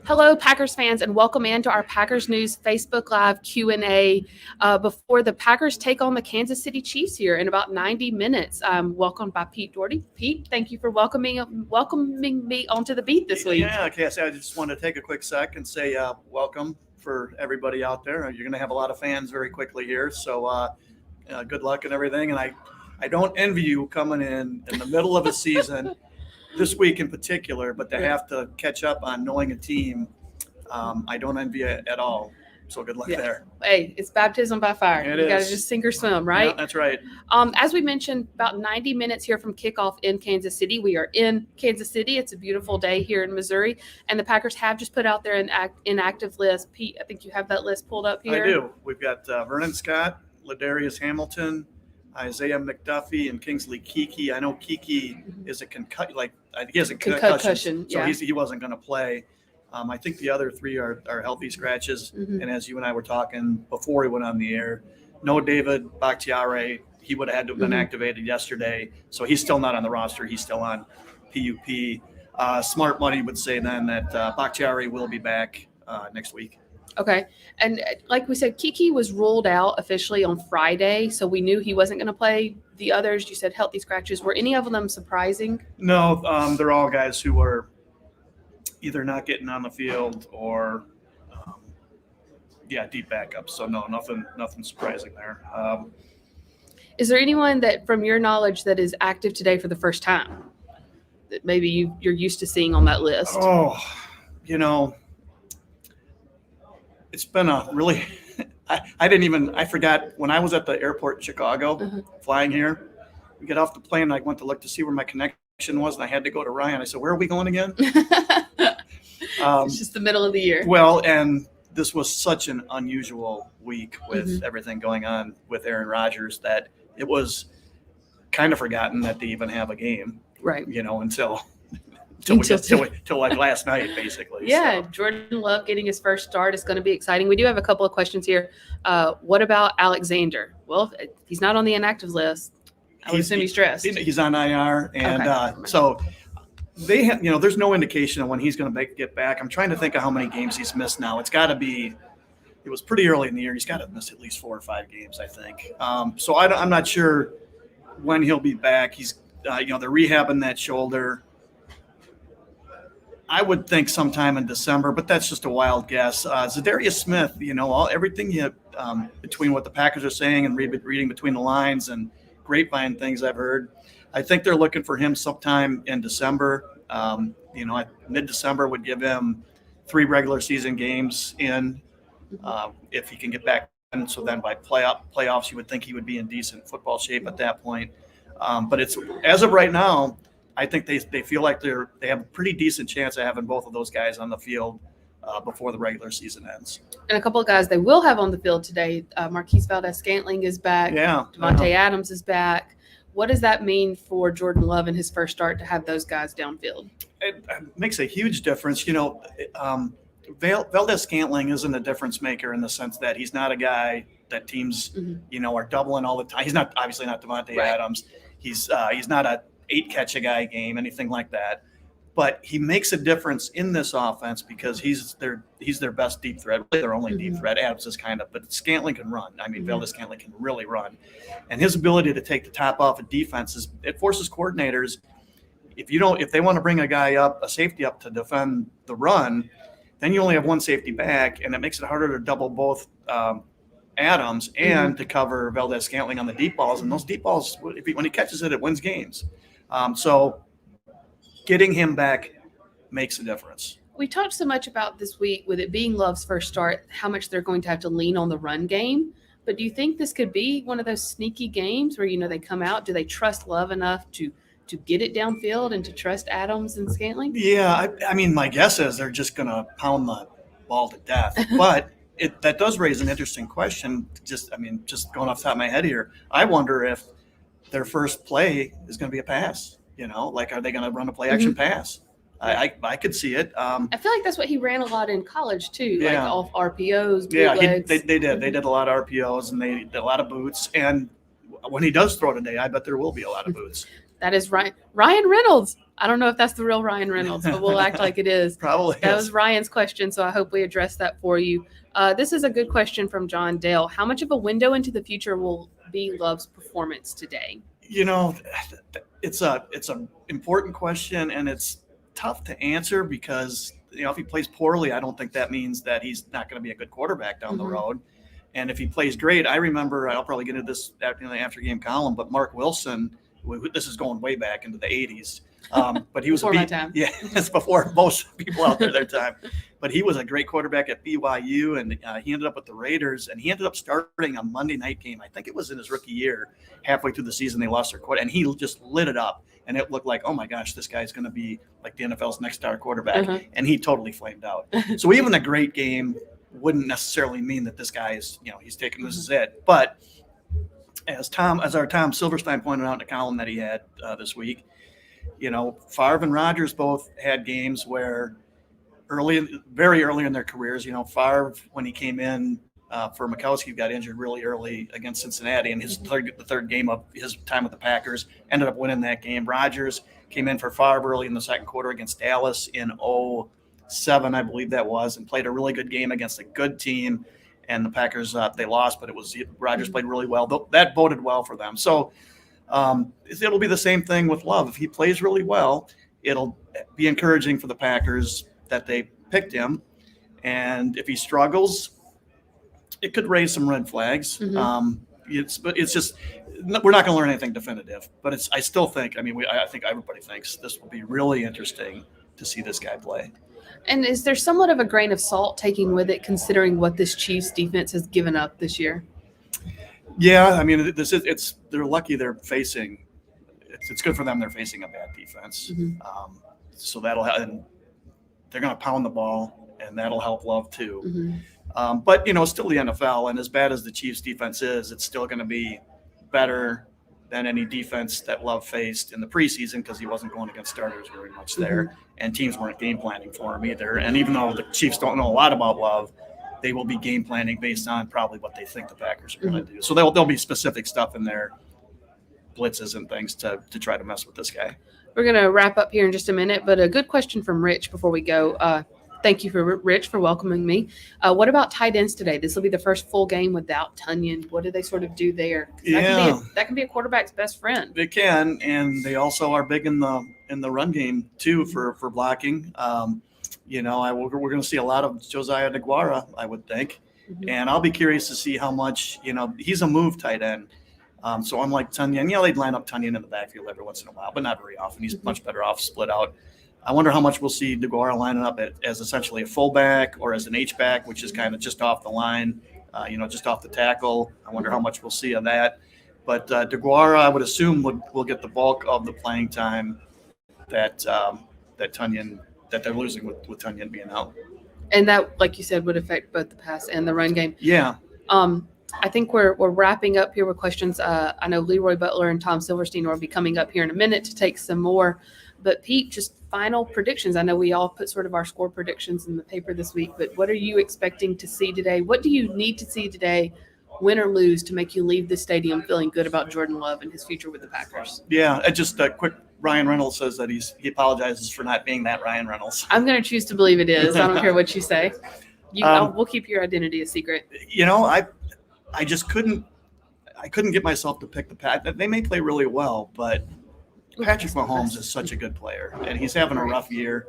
Hello, Packers fans, and welcome into our Packers News Facebook Live Q&A before the Packers take on the Kansas City Chiefs here in about 90 minutes. I'm welcomed by Pete Dougherty. Pete, thank you for welcoming me onto the beat this week. Yeah, Cassie, I just want to take a quick sec and say welcome for everybody out there. You're going to have a lot of fans very quickly here, so good luck and everything. And I don't envy you coming in the middle of a season, this week in particular, but to have to catch up on knowing a team, I don't envy it at all. So good luck there. Hey, it's baptism by fire. You got to just sink or swim, right? Yeah, that's right. As we mentioned, about 90 minutes here from kickoff in Kansas City. We are in Kansas City. It's a beautiful day here in Missouri, and the Packers have just put out their inactive list. Pete, I think you have that list pulled up here. I do. We've got Vernon Scott, Ladarius Hamilton, Isaiah McDuffie, and Kingsley Keke. I know Keke is a he has a concussion, so he wasn't going to play. I think the other three are healthy scratches. Mm-hmm. And as you and I were talking before we went on the air, no David Bakhtiari. He would have had to have been activated yesterday. So he's still not on the roster. He's still on PUP. Smart money would say then that Bakhtiari will be back next week. Okay. And like we said, Keke was ruled out officially on Friday, so we knew he wasn't going to play. The others, you said healthy scratches. Were any of them surprising? No, they're all guys who were either not getting on the field or, deep backups. So no, nothing surprising there. Is there anyone that, from your knowledge, that is active today for the first time that maybe you're used to seeing on that list? Oh, it's been a really I forgot when I was at the airport in Chicago flying here. We get off the plane, I went to look to see where my connection was, and I had to go to Ryan. I said, "Where are we going again?" It's just the middle of the year. Well, and this was such an unusual week with everything going on with Aaron Rodgers that it was kind of forgotten that they even have a game. Right. Until like last night, basically. Yeah, so. Jordan Love getting his first start is going to be exciting. We do have a couple of questions here. What about Alexander? Well, if he's not on the inactive list, I would assume he's stressed. He's on IR, and so they have. There's no indication of when he's going to get back. I'm trying to think of how many games he's missed now. It's got to be. It was pretty early in the year. He's got to miss at least 4 or 5 games, I think. So I'm not sure when he'll be back. He's, they're rehabbing that shoulder. I would think sometime in December, but that's just a wild guess. Zadarius Smith, everything between what the Packers are saying and reading between the lines and grapevine things I've heard, I think they're looking for him sometime in December. Mid-December would give him 3 regular season games in if he can get back. And so then by playoffs, you would think he would be in decent football shape at that point. But it's as of right now, I think they feel like they have a pretty decent chance of having both of those guys on the field before the regular season ends. And a couple of guys they will have on the field today. Marquise Valdez-Scantling is back. Yeah. Valdez Adams is back. What does that mean for Jordan Love in his first start to have those guys downfield? It makes a huge difference. Valdez-Scantling isn't a difference maker in the sense that he's not a guy that teams, are doubling all the time. He's obviously not Devontae Adams. He's not a 8-catch-a-guy game, anything like that. But he makes a difference in this offense because he's their best deep threat, really their only deep threat. Adams is but Scantling can run. I mean, Valdez-Scantling can really run. And his ability to take the top off of defenses, it forces coordinators, if they want to bring a safety up to defend the run, then you only have one safety back, and it makes it harder to double both Adams and to cover Valdez-Scantling on the deep balls. And those deep balls, when he catches it wins games. So getting him back makes a difference. We talked so much about this week with it being Love's first start, how much they're going to have to lean on the run game. But do you think this could be one of those sneaky games where, they come out? Do they trust Love enough to get it downfield and to trust Adams and Scantling? Yeah, I mean, my guess is they're just going to pound the ball to death. But that does raise an interesting question. Just going off the top of my head here, I wonder if their first play is going to be a pass. Are they going to run a play action pass? I could see it. I feel like that's what he ran a lot in college too, like off RPOs. Yeah, they did. They did a lot of RPOs and they did a lot of boots. And when he does throw today, I bet there will be a lot of boots. That is Ryan Reynolds. I don't know if that's the real Ryan Reynolds, but we'll act like it is. Probably That is. was Ryan's question, so I hope we addressed that for you. This is a good question from John Dale. How much of a window into the future will be Love's performance today? It's a important question, and it's tough to answer because if he plays poorly, I don't think that means that he's not going to be a good quarterback down the road. And if he plays great, I remember, I'll probably get into this in the after game column, but Mark Wilson, this is going way back into the 80s. But he was before my time. Yeah, it's before most people out there their time. But he was a great quarterback at BYU, and he ended up with the Raiders, and he ended up starting a Monday night game. I think it was in his rookie year. Halfway through the season, they lost their quarterback, and he just lit it up. And it looked like, oh my gosh, this guy's going to be like the NFL's next star quarterback. And he totally flamed out. So even a great game wouldn't necessarily mean that this guy is, he's taking this is it. But as our Tom Silverstein pointed out in the column that he had this week, Favre and Rodgers both had games where very early in their careers, Favre, when he came in for Mikowski, got injured really early against Cincinnati, and the third game of his time with the Packers ended up winning that game. Rodgers came in for Favre early in the second quarter against Dallas in 2007, I believe that was, and played a really good game against a good team. And the Packers, they lost, but Rodgers played really well. That boded well for them. So it'll be the same thing with Love. If he plays really well, it'll be encouraging for the Packers that they picked him. And if he struggles, it could raise some red flags. It's just we're not going to learn anything definitive. But I still think. I think everybody thinks this will be really interesting to see this guy play. And is there somewhat of a grain of salt taking with it, considering what this Chiefs defense has given up this year? Yeah, they're lucky they're facing. It's good for them they're facing a bad defense. So that'll and they're going to pound the ball, and that'll help Love too. But it's still the NFL, and as bad as the Chiefs defense is, it's still going to be better than any defense that Love faced in the preseason because he wasn't going against starters very much there, and teams weren't game planning for him either. And even though the Chiefs don't know a lot about Love, they will be game planning based on probably what they think the Packers are going to do. So there'll be specific stuff in there, blitzes and things to try to mess with this guy. We're going to wrap up here in just a minute, but a good question from Rich before we go. Thank you for Rich for welcoming me. What about tight ends today? This will be the first full game without Tunyon. What do they sort of do there? That can be a quarterback's best friend. They can, and they also are big in the run game too for blocking. We're going to see a lot of Josiah DeGuara, I would think, and I'll be curious to see how much. He's a move tight end. So unlike Tunyon, they'd line up Tunyon in the backfield every once in a while, but not very often. He's much better off split out. I wonder how much we'll see DeGuara lining up as essentially a fullback or as an H-back, which is kind of just off the line, just off the tackle. I wonder how much we'll see of that. But DeGuara, I would assume, will get the bulk of the playing time that they're losing with Tunyon being out. And that, like you said, would affect both the pass and the run game. Yeah. I think we're wrapping up here with questions. I know Leroy Butler and Tom Silverstein will be coming up here in a minute to take some more. But Pete, just final predictions. I know we all put sort of our score predictions in the paper this week, but what are you expecting to see today? What do you need to see today, win or lose, to make you leave the stadium feeling good about Jordan Love and his future with the Packers? Yeah, just a quick. Ryan Reynolds says that he apologizes for not being that Ryan Reynolds. I'm going to choose to believe it is. I don't care what you say. We'll keep your identity a secret. I just couldn't get myself to pick the Packers. They may play really well, but Patrick Mahomes is such a good player, and he's having a rough year.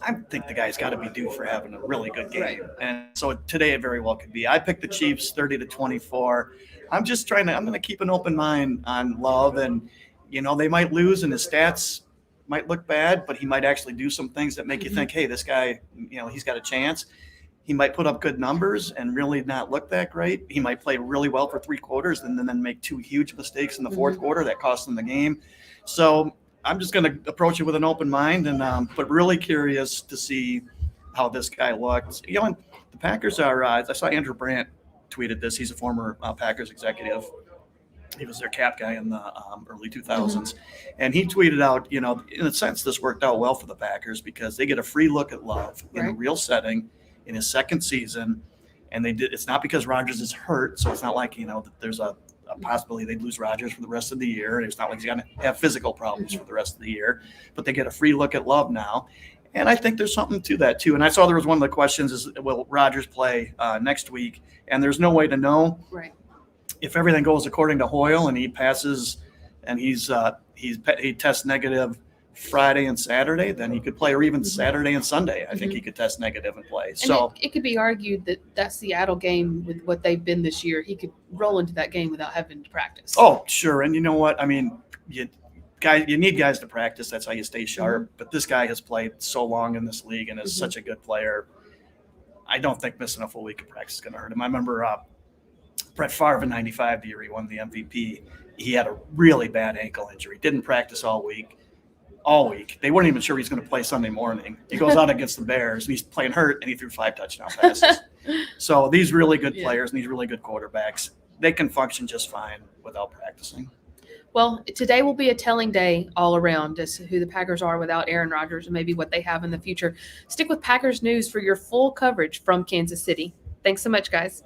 I think the guy's got to be due for having a really good game. Right. And so today it very well could be. I picked the Chiefs 30-24. I'm going to keep an open mind on Love, and they might lose and his stats might look bad, but he might actually do some things that make you think, hey, this guy, he's got a chance. He might put up good numbers and really not look that great. He might play really well for 3 quarters and then make 2 huge mistakes in the fourth quarter that cost him the game. So I'm just going to approach it with an open mind, but really curious to see how this guy looked. And the Packers are. I saw Andrew Brandt tweeted this. He's a former Packers executive. He was their cap guy in the early 2000s, and he tweeted out, in a sense, this worked out well for the Packers because they get a free look at Love in a real setting in his second season, and they did. It's not because Rodgers is hurt, so it's not like there's a Possibly they'd lose Rodgers for the rest of the year. It's not like he's going to have physical problems for the rest of the year, but they get a free look at Love now. And I think there's something to that too. And I saw there was one of the questions is, will Rodgers play next week? And there's no way to know. Right. If everything goes according to Hoyle and he passes and he tests negative Friday and Saturday, then he could play, or even Saturday and Sunday. I think he could test negative and play. So it could be argued that Seattle game, with what they've been this year, he could roll into that game without having to practice. Oh, sure. And you know what? I mean, you need guys to practice. That's how you stay sharp. But this guy has played so long in this league and is such a good player. I don't think missing a full week of practice is going to hurt him. I remember Brett Favre in '95, the year he won the MVP. He had a really bad ankle injury. Didn't practice all week. They weren't even sure he's going to play Sunday morning. He goes out against the Bears, and he's playing hurt, and he threw 5 touchdown passes. So these really good players and these really good quarterbacks, they can function just fine without practicing. Well, today will be a telling day all around as to who the Packers are without Aaron Rodgers and maybe what they have in the future. Stick with Packers News for your full coverage from Kansas City. Thanks so much, guys.